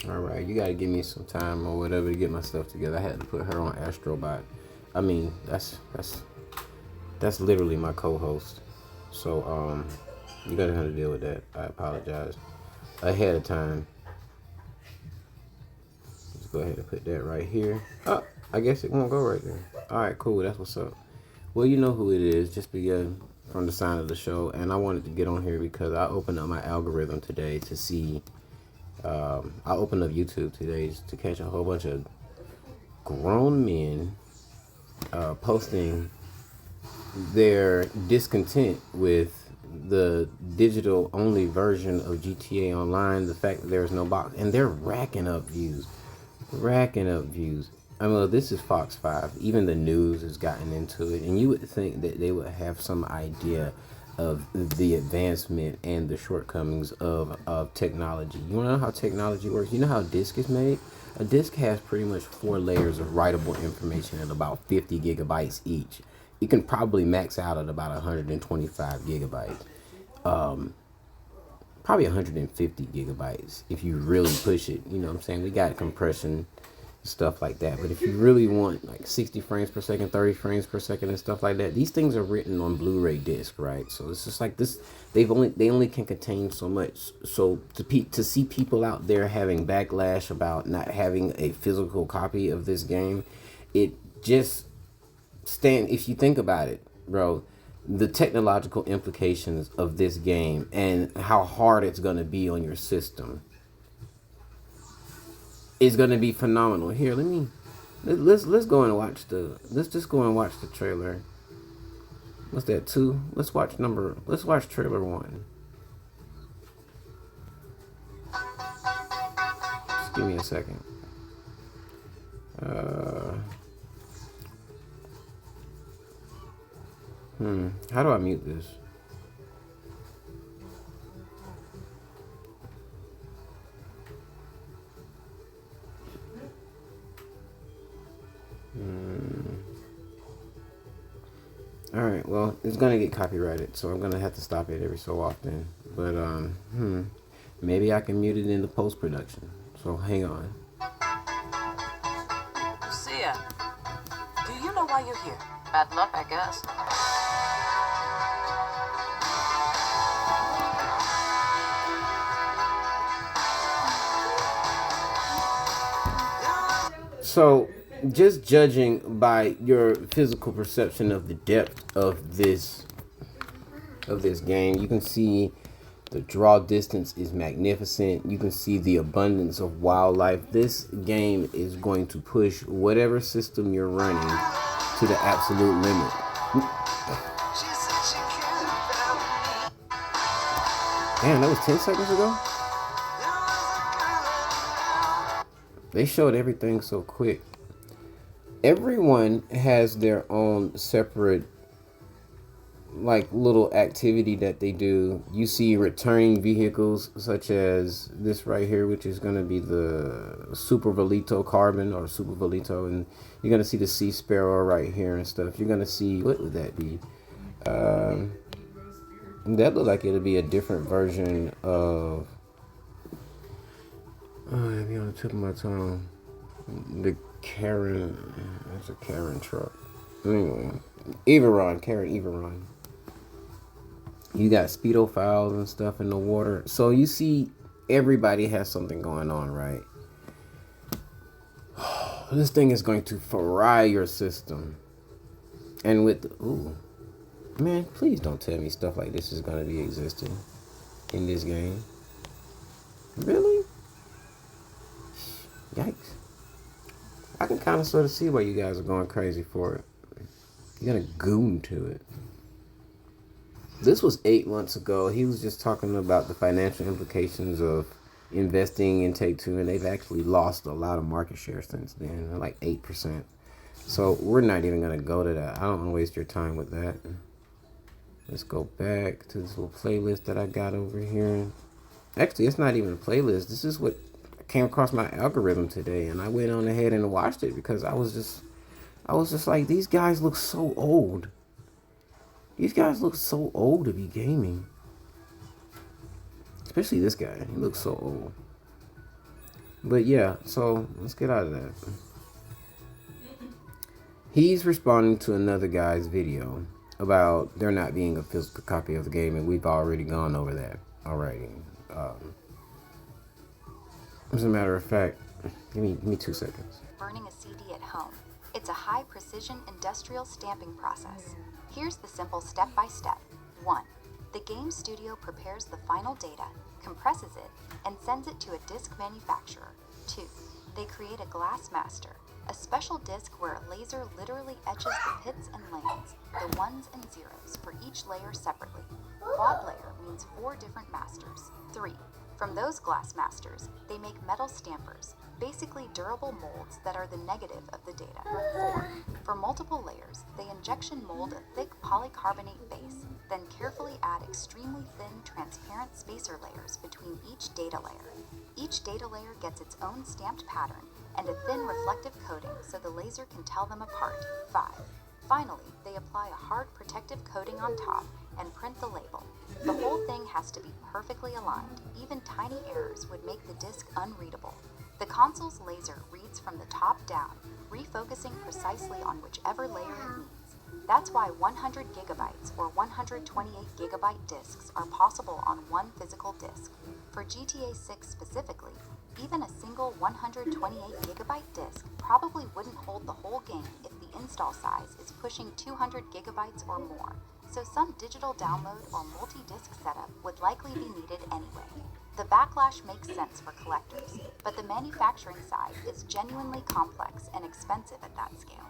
All right, you gotta give me some time or whatever to get my stuff together. I had to put her on Astrobot. I mean, that's literally my co-host. So you gotta have to deal with that. I apologize ahead of time. Let's go ahead and put that right here. Oh, I guess it won't go right there. All right, cool. That's what's up. Well, you know who it is. Just begin from the sign of the show, and I wanted to get on here because I opened up my algorithm today to see. I opened up YouTube today to catch a whole bunch of grown men posting their discontent with the digital only version of GTA Online, the fact that there's no box, and they're racking up views. Racking up views. I mean, well, this is Fox 5. Even the news has gotten into it, and you would think that they would have some idea of the advancement and the shortcomings of technology. You know how technology works? You know how a disc is made? A disc has pretty much 4 layers of writable information at about 50 gigabytes each. You can probably max out at about 125 gigabytes. Probably 150 gigabytes if you really push it. You know what I'm saying? We got compression, stuff like that. But if you really want like 60 frames per second, 30 frames per second and stuff like that, these things are written on Blu-ray disc, right? So it's just like this, they only can contain so much. So to see people out there having backlash about not having a physical copy of this game, it just if you think about it, bro, the technological implications of this game and how hard it's going to be on your system is going to be phenomenal. Here, let's go and watch let's just go and watch the trailer. What's that, 2? Let's watch trailer 1. Just give me a second. How do I mute this? All right, well, it's gonna get copyrighted, so I'm gonna have to stop it every so often. But maybe I can mute it in the post production. So hang on. Lucia, do you know why you're here? Bad luck, I guess. So, just judging by your physical perception of the depth of this game, you can see the draw distance is magnificent. You can see the abundance of wildlife. This game is going to push whatever system you're running to the absolute limit. Damn, that was 10 seconds ago? They showed everything so quick. Everyone has their own separate like little activity that they do. You see returning vehicles such as this right here, which is going to be the Super Velito Carbon or Super Velito, and you're going to see the Sea Sparrow right here and stuff. You're going to see, what would that be? That looked like it'll be a different version of, oh, it'd be on the tip of my tongue. The Karen, that's a Karen truck. Anyway, Karen Everon. You got speedophiles and stuff in the water. So you see everybody has something going on, right? This thing is going to fry your system. And ooh, man, please don't tell me stuff like this is going to be existing in this game. Really? Yikes. I can kind of sort of see why you guys are going crazy for it. You're going to goon to it. This was 8 months ago. He was just talking about the financial implications of investing in Take-Two, and they've actually lost a lot of market share since then, like 8%. So we're not even going to go to that. I don't want to waste your time with that. Let's go back to this little playlist that I got over here. Actually, it's not even a playlist. This is what came across my algorithm today, and I went on ahead and watched it because I was just like, these guys look so old. These guys look so old to be gaming. Especially this guy. He looks so old. But yeah, so let's get out of that. He's responding to another guy's video about there not being a physical copy of the game, and we've already gone over that already. As a matter of fact, give me 2 seconds. Burning a CD at home. It's a high-precision industrial stamping process. Here's the simple step-by-step. 1. The game studio prepares the final data, compresses it, and sends it to a disc manufacturer. 2. They create a glass master, a special disc where a laser literally etches the pits and lanes, the ones and zeros, for each layer separately. Quad layer means 4 different masters. 3. From those glass masters, they make metal stampers, basically durable molds that are the negative of the data. 4. For multiple layers, they injection mold a thick polycarbonate base, then carefully add extremely thin transparent spacer layers between each data layer. Each data layer gets its own stamped pattern and a thin reflective coating so the laser can tell them apart. 5. Finally, they apply a hard protective coating on top and print the label. The whole thing has to be perfectly aligned. Even tiny errors would make the disc unreadable. The console's laser reads from the top down, refocusing precisely on whichever layer it needs. That's why 100 gigabytes or 128 gigabyte discs are possible on one physical disc. For GTA 6 specifically, even a single 128 gigabyte disc probably wouldn't hold the whole game if the install size is pushing 200 gigabytes or more, so some digital download or multi-disc setup would likely be needed anyway. The backlash makes sense for collectors, but the manufacturing side is genuinely complex and expensive at that scale.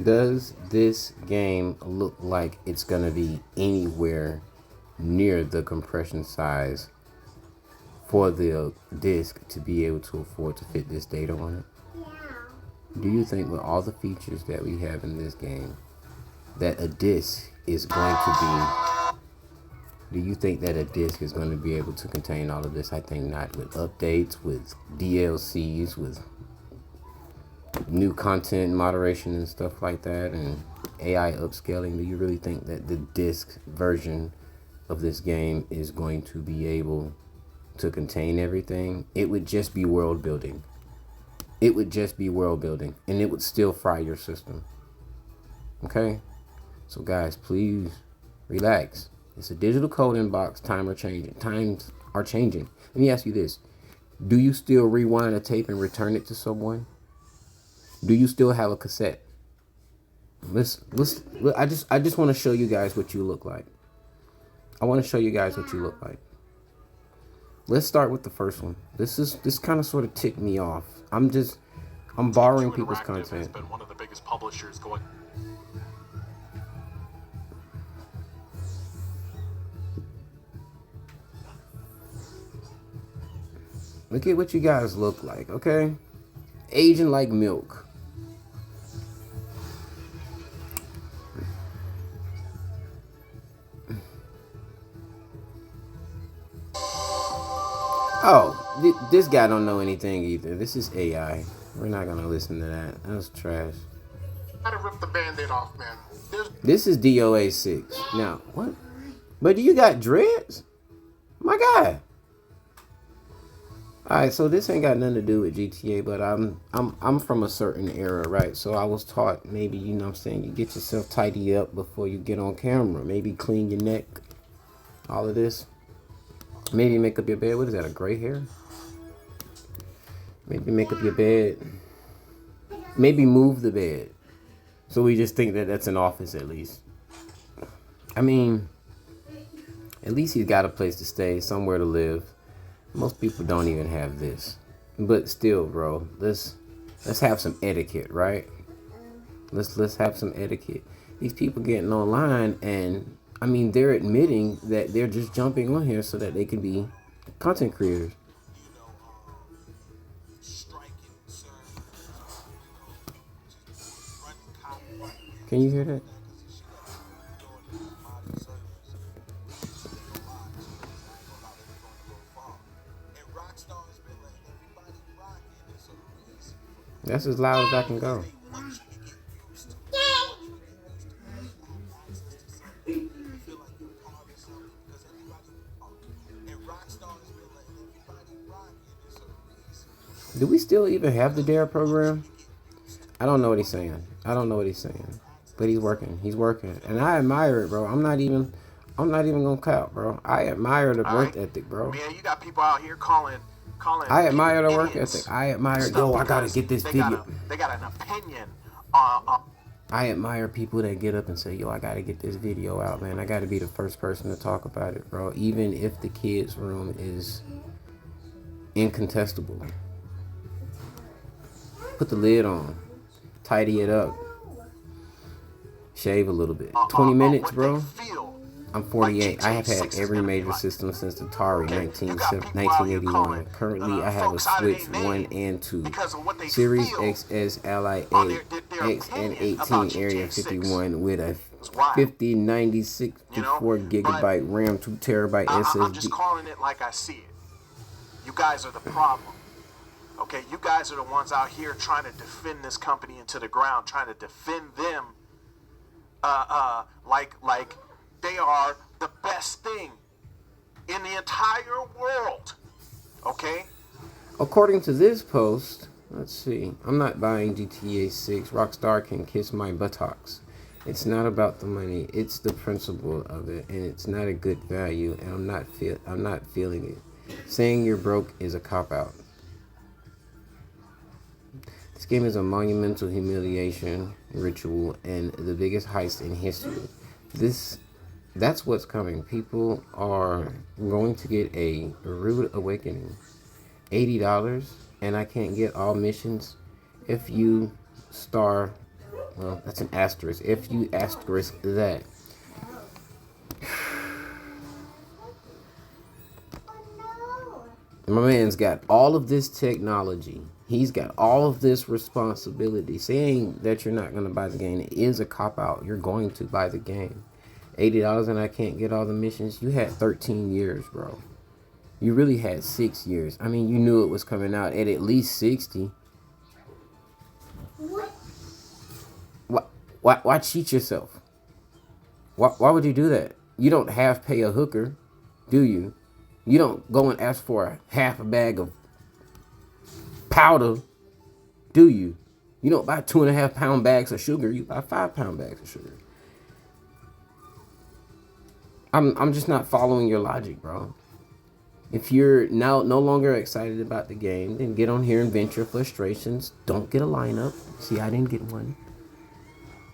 Does this game look like it's gonna be anywhere near the compression size for the disc to be able to afford to fit this data on it? Yeah. Do you think with all the features that we have in this game that a disc is going to be, do you think that a disc is going to be able to contain all of this? I think not. With updates, with DLCs, with new content moderation and stuff like that, and AI upscaling, do you really think that the disc version of this game is going to be able to contain everything? It would just be world building. It would just be world building, and it would still fry your system. Okay? So guys, please relax. It's a digital coding box. Times are changing. Let me ask you this. Do you still rewind a tape and return it to someone? Do you still have a cassette? I just want to show you guys what you look like. I want to show you guys what you look like. Let's start with the first one. This kind of sort of ticked me off. I'm borrowing people's content. Has been one of the biggest publishers going. Look at what you guys look like, okay? Aging like milk. Oh, this guy don't know anything either. This is AI. We're not gonna listen to that. That's trash. Gotta rip the band-aid off, man. This is DOA 6. Now, what? But do you got dreads? My guy. Alright, so this ain't got nothing to do with GTA, but I'm from a certain era, right? So I was taught maybe, you know what I'm saying, you get yourself tidy up before you get on camera. Maybe clean your neck. All of this. Maybe make up your bed. What is that, a gray hair? Maybe make up your bed. Maybe move the bed. So we just think that that's an office at least. I mean, at least he's got a place to stay, somewhere to live. Most people don't even have this. But still, bro, let's have some etiquette, right? Let's have some etiquette. These people getting online, and I mean, they're admitting that they're just jumping on here so that they can be content creators. Can you hear that? That's as loud as I can go. Do we still even have the DARE program? I don't know what he's saying. But he's working. And I admire it, bro. I'm not even gonna count, bro. I admire the work ethic, bro. Man, you got people out here calling. I admire the work ethic. I admire, I gotta get this video. They got an opinion. I admire people that get up and say, I gotta get this video out, man. I gotta be the first person to talk about it, bro. Even if the kids' room is incontestable. Put the lid on. Tidy it up. Shave a little bit. 20 minutes, bro. I'm 48. I have had every major system since the Atari 1981. Currently, I have a Switch 1 and 2. Series XS Ally 8, X and 18 Area 51 with a 5090 64 gigabyte RAM, 2 terabyte SSD. I'm just calling it like I see it. You guys are the problem. Okay, you guys are the ones out here trying to defend this company into the ground, trying to defend them like they are the best thing in the entire world. Okay? According to this post, let's see. I'm not buying GTA 6. Rockstar can kiss my buttocks. It's not about the money. It's the principle of it, and it's not a good value, and I'm not feeling it. Saying you're broke is a cop-out. This game is a monumental humiliation ritual and the biggest heist in history. That's what's coming. People are going to get a rude awakening. $80 and I can't get all missions. If you star, well, that's an asterisk. If you asterisk that. My man's got all of this technology. He's got all of this responsibility. Saying that you're not going to buy the game is a cop-out. You're going to buy the game. $80 and I can't get all the missions. You had 13 years, bro. You really had 6 years. I mean, you knew it was coming out at least 60. Why cheat yourself? Why would you do that? You don't half pay a hooker, do you? You don't go and ask for half a bag of powder, do you? You don't buy 2.5 pound bags of sugar. You buy 5 pound bags of sugar. I'm just not following your logic, bro. If you're now no longer excited about the game, then get on here and vent your frustrations. Don't get a lineup. See, I didn't get one.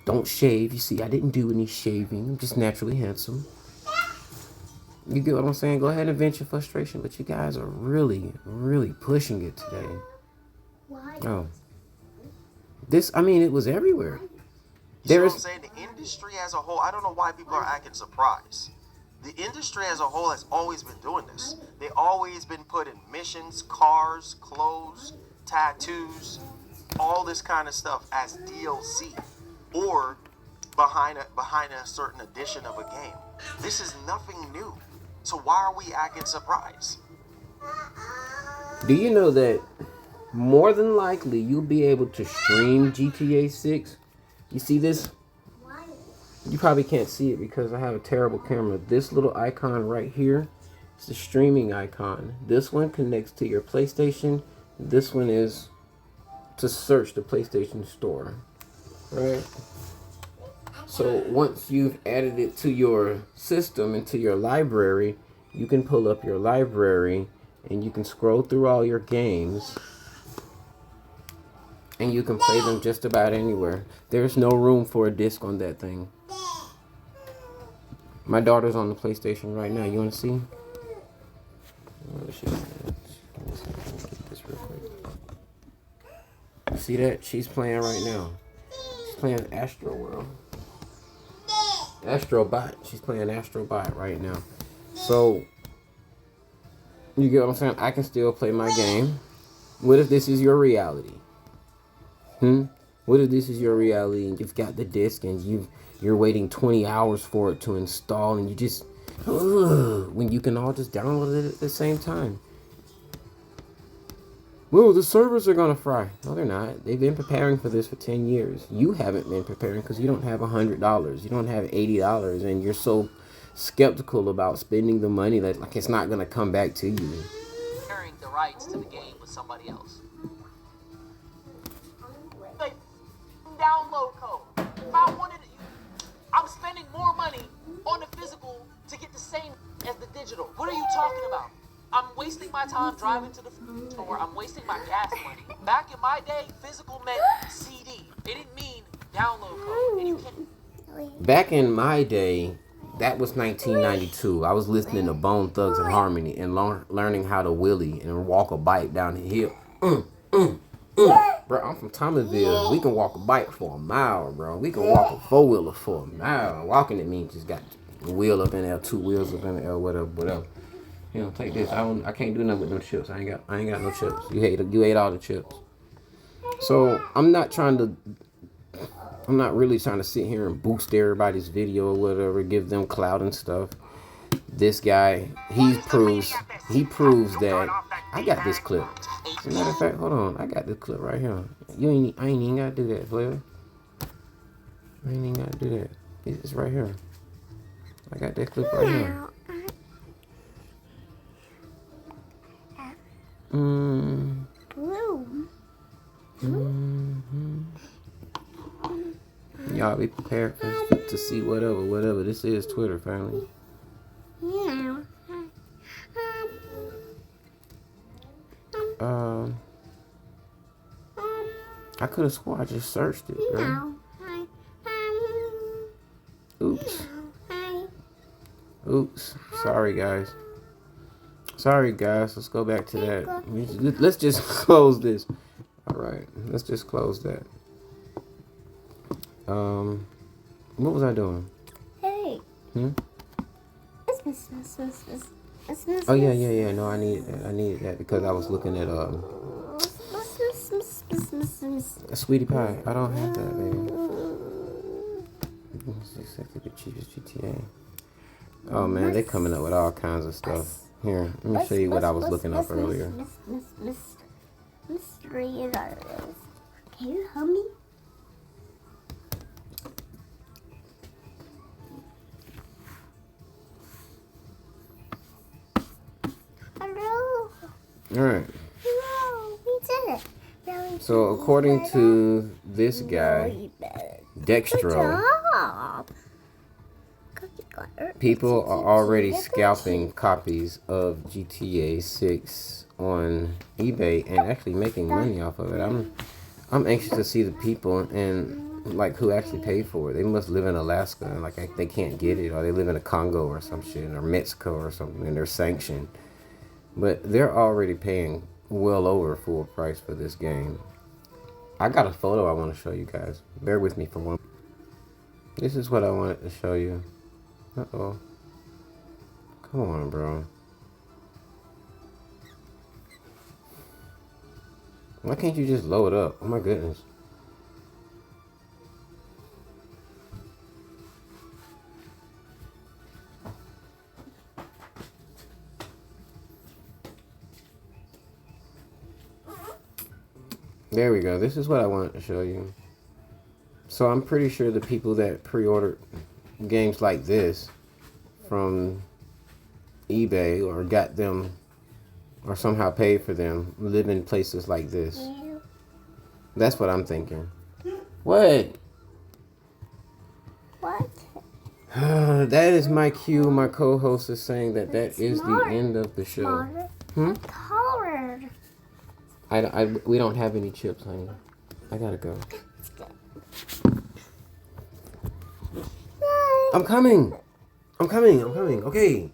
Don't shave. You see, I didn't do any shaving. I'm just naturally handsome. You get what I'm saying? Go ahead and vent your frustration. But you guys are really, really pushing it today. Oh. It was everywhere. You know what I'm saying? The industry as a whole, I don't know why people are acting surprised. The industry as a whole has always been doing this. They always been putting missions, cars, clothes, tattoos, all this kind of stuff as DLC or behind a certain edition of a game. This is nothing new. So why are we acting surprised? Do you know that more than likely you'll be able to stream GTA 6? You see this? You probably can't see it because I have a terrible camera. This little icon right here is the streaming icon. This one connects to your PlayStation. This one is to search the PlayStation Store. Right? So once you've added it to your system and to your library, you can pull up your library and you can scroll through all your games and you can play them just about anywhere. There's no room for a disc on that thing. My daughter's on the PlayStation right now. You want to see? This real quick. See that? She's playing right now. She's playing Assa.Welder. Astrobot. She's playing Astrobot right now. So, you get what I'm saying? I can still play my game. What if this is your reality? What if this is your reality and you've got the disc and you're waiting 20 hours for it to install and you just, when you can all just download it at the same time? Well, the servers are going to fry. No, they're not. They've been preparing for this for 10 years. You haven't been preparing because you don't have $100. You don't have $80 and you're so skeptical about spending the money that like it's not going to come back to you. Sharing the rights to the game with somebody else. time driving to the store, I'm wasting my gas money. Back in my day, physical meant CD. It didn't mean download code. And you can't. Back in my day, that was 1992. I was listening to Bone Thugs and Harmony and learning how to wheelie and walk a bike down the hill. Bro, I'm from Thomasville. We can walk a bike for a mile, bro. We can walk a four-wheeler for a mile. Walking, it means just got a wheel up in there, two wheels up in there, whatever. You know, take this. I can't do nothing with no chips. I ain't got no chips. You ate all the chips. So I'm not really trying to sit here and boost everybody's video or whatever, give them clout and stuff. This guy, he proves that I got this clip. As a matter of fact, hold on, I got this clip right here. I ain't even gotta do that, player. I ain't even gotta do that. It's right here. I got that clip right here. Y'all be prepared to see whatever. This is Twitter, family. I could have swore I just searched it, bro. Oops. Sorry, guys. Let's go back to that. Let's just close this. All right. Let's just close that. What was I doing? Hey. Oh yeah. No, I needed that because I was looking at a sweetie pie. I don't have that, baby. It's exactly the cheapest GTA. Oh man, they're coming up with all kinds of stuff. Here, let me show you what I was looking up earlier. Mystery is ours. Can you help me? Hello. All right. No, we did it. So according to this guy, Dextro, people are already scalping copies of GTA 6 on eBay and actually making money off of it. I'm anxious to see the people and like who actually paid for it. They must live in Alaska and like they can't get it, or they live in a Congo or some shit, or Mexico or something, and they're sanctioned. But they're already paying well over full price for this game. I got a photo I want to show you guys. Bear with me for one. This is what I wanted to show you. Uh-oh. Come on, bro. Why can't you just load up? Oh my goodness. There we go. This is what I wanted to show you. So I'm pretty sure the people that pre-ordered games like this from eBay or got them or somehow paid for them live in places like this. That's what I'm thinking. What? What? That is my cue. My co-host is saying that is the end of the show. Colored. We don't have any chips, honey. I gotta go. I'm coming. Okay.